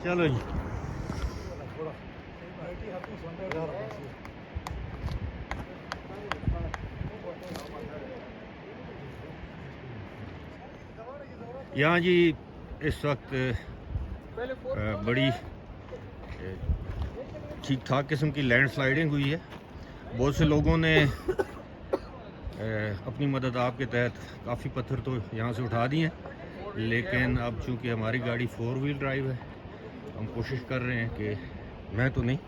चलो जी। यहाँ जी इस वक्त बड़ी ठीक ठाक किस्म की लैंडस्लाइडिंग हुई है। बहुत से लोगों ने अपनी मदद आपके तहत काफ़ी पत्थर तो यहाँ से उठा दिए हैं, लेकिन अब चूँकि हमारी गाड़ी 4 व्हील ड्राइव है, हम कोशिश कर रहे हैं कि मैं तो नहीं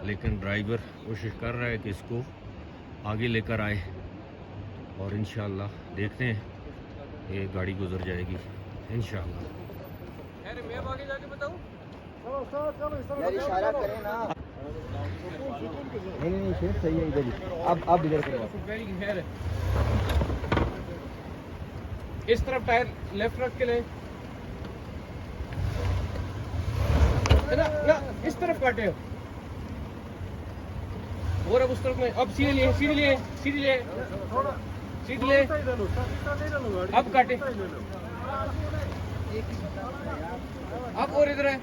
लेकिन ड्राइवर कोशिश कर रहा है कि इसको आगे लेकर आए और इंशाल्लाह देखते हैं ये गाड़ी गुजर जाएगी इंशाल्लाह। मैं आगे जाके बताऊं? यार इशारा करें ना। नहीं शेर सही है इधर ही। अब इधर करो। इस तरफ टायर लेफ्ट रख के ले ना, इस तरफ काटे हो और अब उस तरफ में। अब सीधे लिए सीधे लिए सीधे लिए सीधे ले। अब काटे अब और इधर है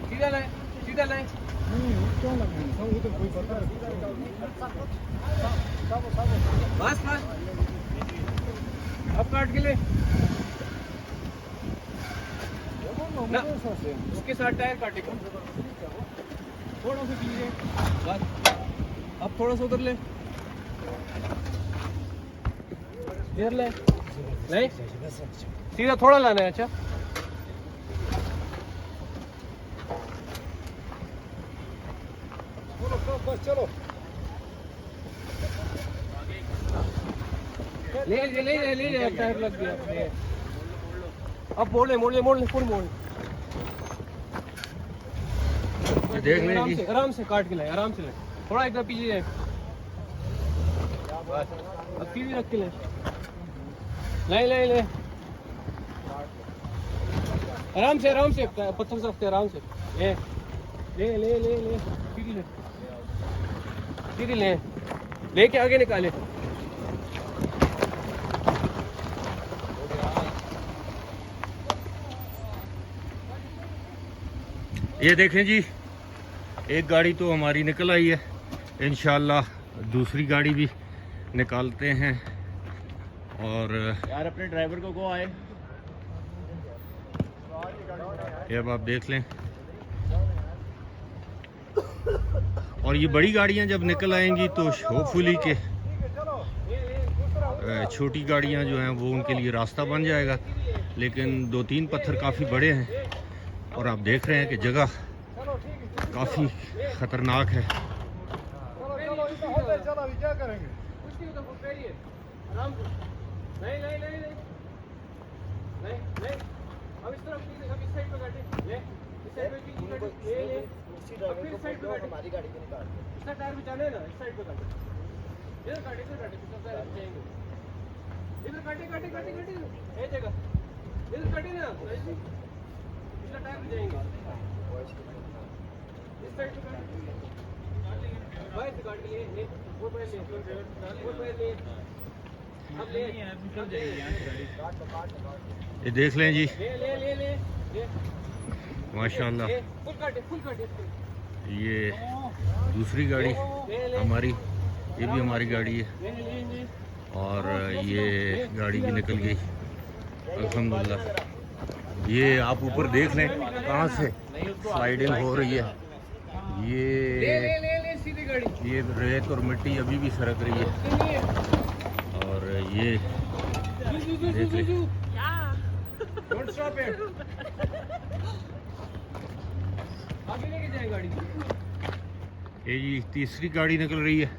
सीधा लाए सीधा लाए। बस बस अब काट के ले ना, उसके साथ टायर काटेगा थोड़ा सा पीछे बस। अब थोड़ा सा उधर ले इधर ले नहीं सीधा थोड़ा लाना है। अच्छा बस चलो ले ले ले ले ले टायर लग गया। अब मोड़ ले मोड़ ले मोड़ ले फुल मोड़ देख लें आराम जी। से आराम से काट के लाए आराम से ले थोड़ा एकदम पीछे जाए। अब सीधी रख के ले ले ले ले आराम से पत्थर से आराम से ले ले ले ले ले सीधी ले सीधी ले लेके आगे निकाले। ये देखें जी, एक गाड़ी तो हमारी निकल आई है, इंशाल्लाह दूसरी गाड़ी भी निकालते हैं। और यार अपने ड्राइवर को आए। ये अब आप देख लें। और ये बड़ी गाड़ियां जब निकल आएंगी तो होपफुली के छोटी गाड़ियां जो हैं वो उनके लिए रास्ता बन जाएगा। लेकिन 2-3 पत्थर काफ़ी बड़े हैं और आप देख रहे हैं कि जगह काफ़ी ख़तरनाक है। क्या करेंगे नहीं नहीं नहीं नहीं नहीं नहीं अब इस तरफ अब इस साइड पे काटे ले इस साइड पे ले ले फिर इस साइड पे काटे हमारी गाड़ी को निकाल दो। इसका टायर बचाना है ना इस साइड पे काटे इधर काटे पिछला टायर बचाएंगे इधर काटे काटे काटे काटे ये जगह इधर काटे ना पिछला टायर बचाएंगे इस साइड पे काटे भाई से काट के ले वो पैर ले अब ले ये देख लें जी, ले ले ले ले माशाल्लाह फुल काटे ये दूसरी गाड़ी हमारी, ये भी हमारी गाड़ी है और ये गाड़ी भी निकल गई अल्हम्दुलिल्लाह। ये आप ऊपर देख लें कहाँ से स्लाइडिंग हो रही है। ये रेत और मिट्टी अभी भी सरक रही है और ये देख लें। ये जी तीसरी गाड़ी निकल रही है।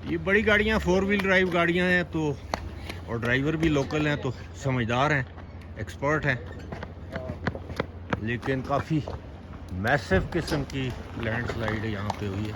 ये बड़ी गाड़ियाँ 4 व्हील ड्राइव गाड़ियाँ हैं तो और ड्राइवर भी लोकल हैं तो समझदार हैं, एक्सपर्ट हैं, लेकिन काफ़ी मैसिव किस्म की लैंडस्लाइड यहाँ पे हुई है।